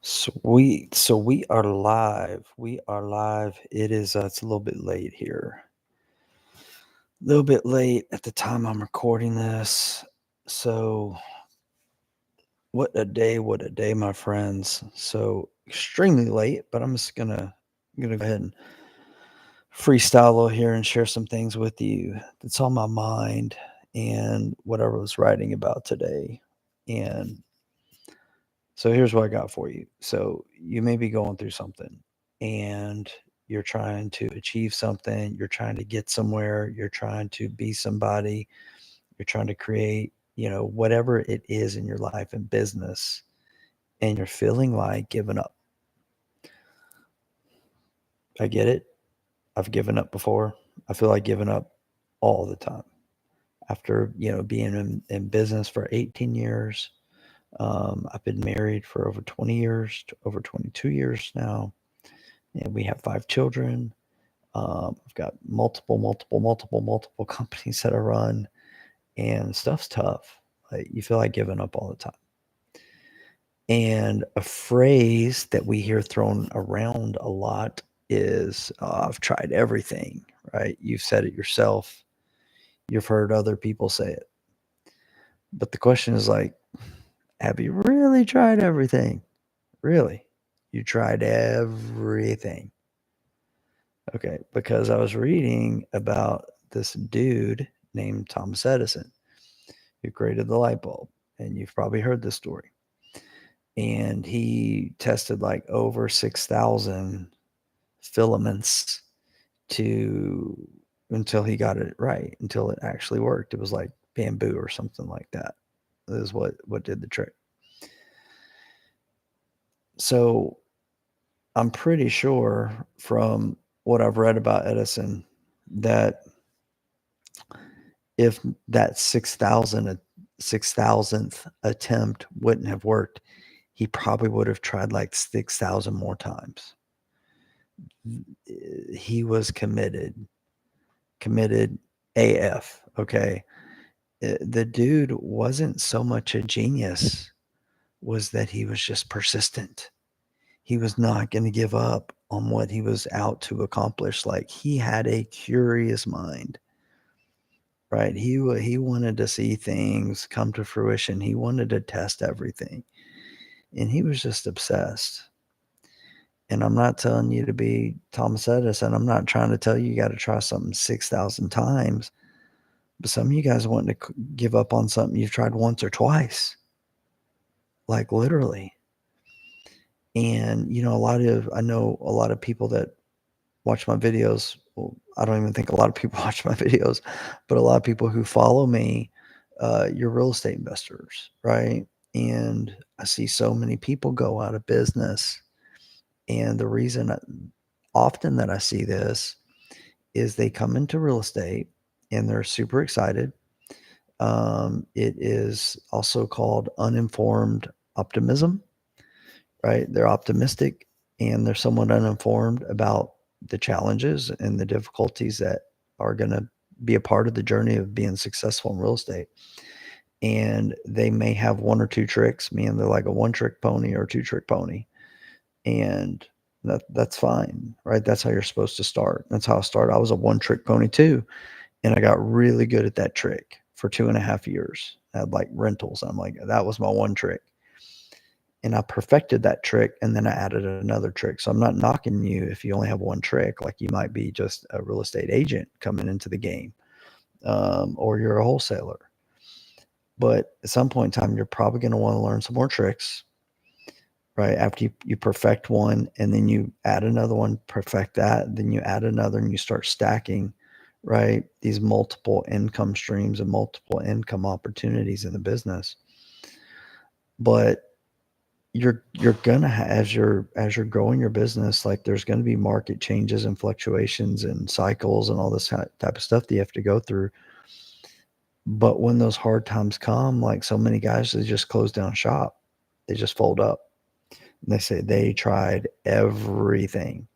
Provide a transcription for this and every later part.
Sweet. So we are live. We are live. It is it's a little bit late here. A little bit late at the time I'm recording this. So what a day, my friends. So extremely late, but I'm gonna go ahead and freestyle a little here and share some things with you that's on my mind and what I was writing about today. And so here's what I got for you. So you may be going through something and you're trying to achieve something, you're trying to get somewhere, you're trying to be somebody, you're trying to create, whatever it is in your life and business, and you're feeling like giving up. I get it. I've given up before. I feel like giving up all the time. After, being in business for 18 years, I've been married for over 20 years, over 22 years now, and we have 5 children. I've got multiple companies that I run, and stuff's tough. Like, you feel like giving up all the time. And a phrase that we hear thrown around a lot is, I've tried everything, right? You've said it yourself. You've heard other people say it. But the question is like, have you really tried everything? Really? You tried everything. Okay, because I was reading about this dude named Thomas Edison who created the light bulb, and you've probably heard this story. And he tested like over 6,000 filaments to until he got it right, until it actually worked. It was like bamboo or something like that. This is what did the trick. So I'm pretty sure from what I've read about Edison that if that 6,000th attempt wouldn't have worked, he probably would have tried like 6,000 more times. He was committed AF. Okay. The dude wasn't so much a genius, was that he was just persistent. He was not going to give up on what he was out to accomplish. Like, he had a curious mind, right? He wanted to see things come to fruition. He wanted to test everything, and he was just obsessed. And I'm not telling you to be Thomas Edison. I'm not trying to tell you got to try something 6,000 times. But some of you guys want to give up on something you've tried once or twice, like literally. And I know a lot of people that watch my videos. Well, I don't even think a lot of people watch my videos, but a lot of people who follow me, you're real estate investors, right? And I see so many people go out of business. And the reason often that I see this is they come into real estate and they're super excited. It is also called uninformed optimism, right? They're optimistic and they're somewhat uninformed about the challenges and the difficulties that are going to be a part of the journey of being successful in real estate. And they may have one or two tricks, meaning they're like a one trick pony or a two trick pony. And that's fine, right? That's how you're supposed to start. That's how I started. I was a one trick pony too. And I got really good at that trick for 2.5 years. I had like rentals. I'm like, that was my one trick. And I perfected that trick, and then I added another trick. So I'm not knocking you if you only have one trick. Like, you might be just a real estate agent coming into the game, or you're a wholesaler. But at some point in time, you're probably going to want to learn some more tricks, right? After you perfect one, and then you add another one, perfect that, then you add another, and you start stacking, right? These multiple income streams and multiple income opportunities in the business. But you're gonna as you're growing your business, like, there's gonna be market changes and fluctuations and cycles and all this type of stuff that you have to go through. But when those hard times come, like so many guys, they just close down shop. They just fold up. And they say they tried everything.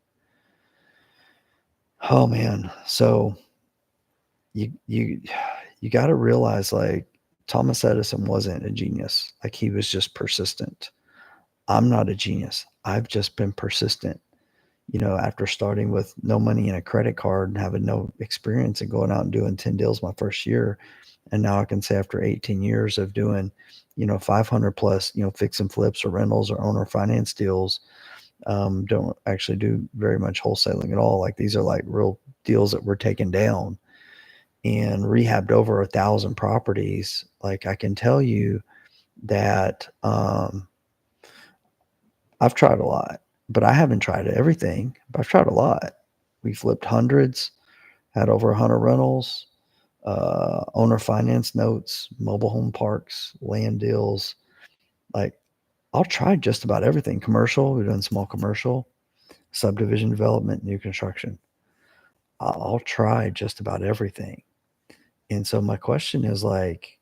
Oh man. So you got to realize, like, Thomas Edison wasn't a genius. Like, he was just persistent. I'm not a genius. I've just been persistent. After starting with no money in a credit card and having no experience and going out and doing 10 deals my first year. And now I can say after 18 years of doing, 500 plus, fix and flips or rentals or owner finance deals, don't actually do very much wholesaling at all. Like these are like real deals that we're taking down and rehabbed over 1,000 properties. Like I can tell you that I've tried a lot, but I haven't tried everything, but I've tried a lot. We flipped hundreds, had over 100 rentals, owner finance notes, mobile home parks, land deals. Like I'll try just about everything. Commercial, we're doing small commercial, subdivision development, new construction. I'll try just about everything. And so my question is like,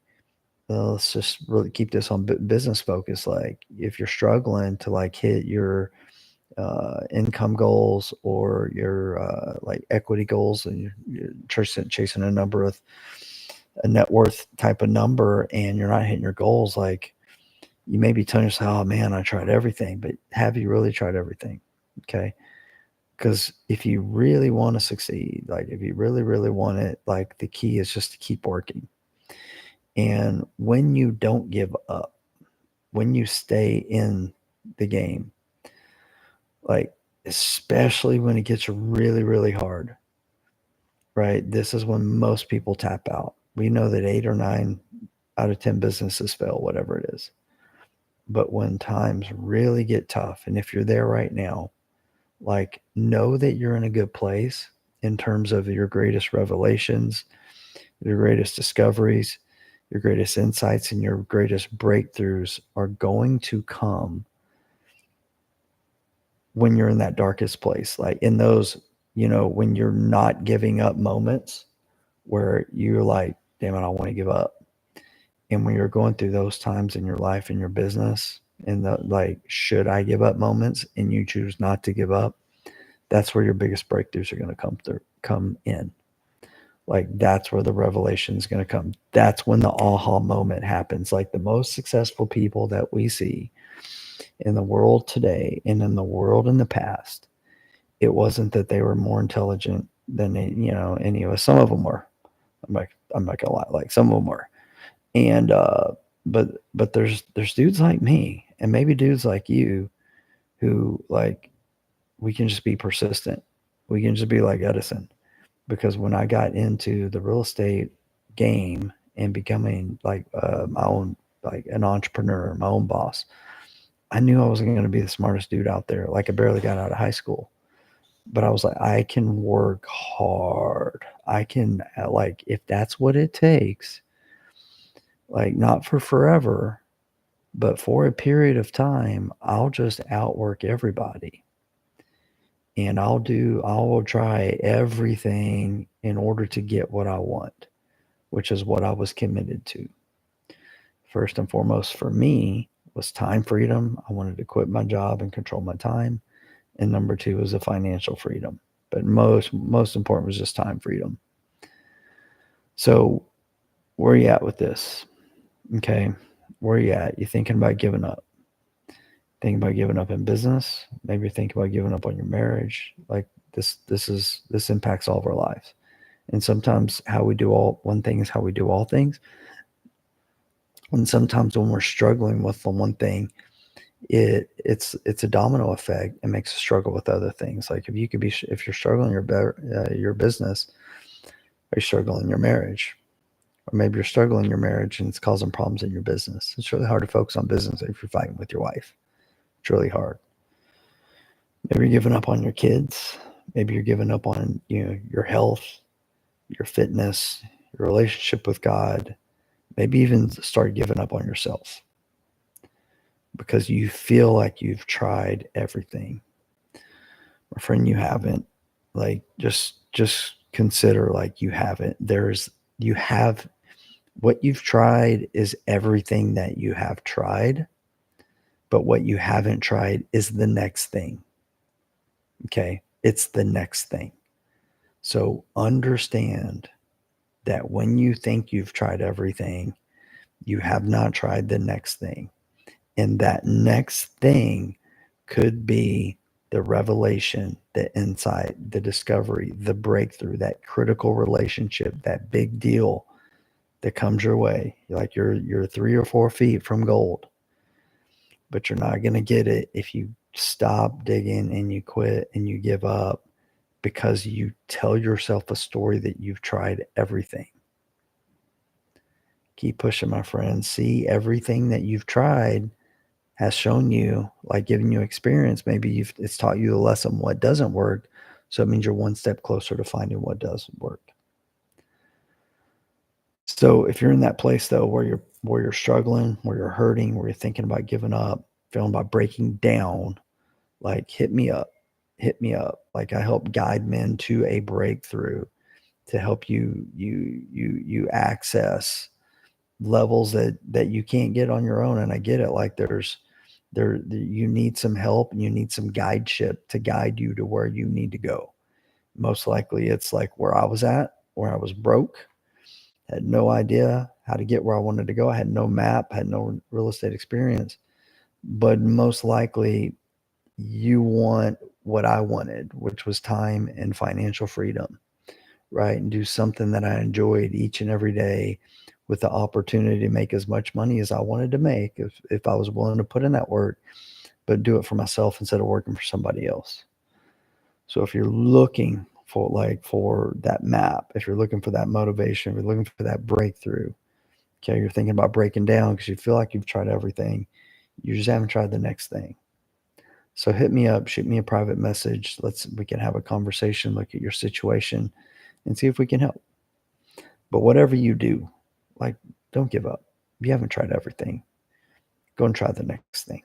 well, let's just really keep this on business focus. Like if you're struggling to like hit your income goals or your like equity goals and you're chasing a net worth type of number and you're not hitting your goals, like you may be telling yourself, oh man, I tried everything, but have you really tried everything? Okay. Because if you really want to succeed, like if you really, really want it, like the key is just to keep working. And when you don't give up, when you stay in the game, like especially when it gets really, really hard, right? This is when most people tap out. We know that 8 or 9 out of 10 businesses fail, whatever it is. But when times really get tough, and if you're there right now, like know that you're in a good place in terms of your greatest revelations, your greatest discoveries, your greatest insights, and your greatest breakthroughs are going to come when you're in that darkest place. Like in those, when you're not giving up moments where you're like, damn it, I want to give up. And when you're going through those times in your life and your business and the like, should I give up moments and you choose not to give up, that's where your biggest breakthroughs are going to come in. Like that's where the revelation is going to come. That's when the aha moment happens. Like the most successful people that we see in the world today and in the world in the past, it wasn't that they were more intelligent than any of us. Some of them were. I'm not gonna lie. Like some of them were. And but there's dudes like me and maybe dudes like you who like we can just be persistent. We can just be like Edison. Because when I got into the real estate game and becoming like my own like an entrepreneur, my own boss, I knew I wasn't going to be the smartest dude out there. Like I barely got out of high school, but I was like, I can work hard. I can like if that's what it takes, like not for forever, but for a period of time, I'll just outwork everybody. And I will try everything in order to get what I want, which is what I was committed to. First and foremost for me was time freedom. I wanted to quit my job and control my time. And number two was the financial freedom. But most important was just time freedom. So where are you at with this? Okay. Where are you at? You thinking about giving up? Thinking about giving up in business? Maybe you're thinking about giving up on your marriage. Like this impacts all of our lives. And sometimes one thing is how we do all things. And sometimes when we're struggling with the one thing, it's a domino effect. It makes us struggle with other things. Like if you're struggling your business, are you struggling in your marriage? Or maybe you're struggling in your marriage and it's causing problems in your business. It's really hard to focus on business if you're fighting with your wife. It's really hard. Maybe you're giving up on your kids. Maybe you're giving up on your health, your fitness, your relationship with God. Maybe even start giving up on yourself because you feel like you've tried everything. My friend, you haven't. Like just consider like you haven't. You have what you've tried is everything that you have tried, but what you haven't tried is the next thing. Okay? It's the next thing. So understand that when you think you've tried everything, you have not tried the next thing. And that next thing could be the revelation, the insight, the discovery, the breakthrough, that critical relationship, that big deal that comes your way. Like you're 3 or 4 feet from gold, but you're not going to get it if you stop digging and you quit and you give up because you tell yourself a story that you've tried everything. Keep pushing, my friend. See, everything that you've tried has shown you, like giving you experience. Maybe it's taught you a lesson what doesn't work. So it means you're one step closer to finding what does work. So if you're in that place though where you're struggling, where you're hurting, where you're thinking about giving up, feeling about breaking down, like hit me up. Hit me up. Like I help guide men to a breakthrough to help you access levels that you can't get on your own. And I get it. Like you need some help and you need some guideship to guide you to where you need to go. Most likely it's like where I was at, where I was broke, had no idea how to get where I wanted to go. I had no map, had no real estate experience. But most likely you want what I wanted, which was time and financial freedom, right? And do something that I enjoyed each and every day with the opportunity to make as much money as I wanted to make if I was willing to put in that work, but do it for myself instead of working for somebody else. So if you're looking for that map, if you're looking for that motivation, if you're looking for that breakthrough, okay, you're thinking about breaking down because you feel like you've tried everything. You just haven't tried the next thing. So hit me up, shoot me a private message. We can have a conversation, look at your situation and see if we can help. But whatever you do, like don't give up. You haven't tried everything. Go and try the next thing.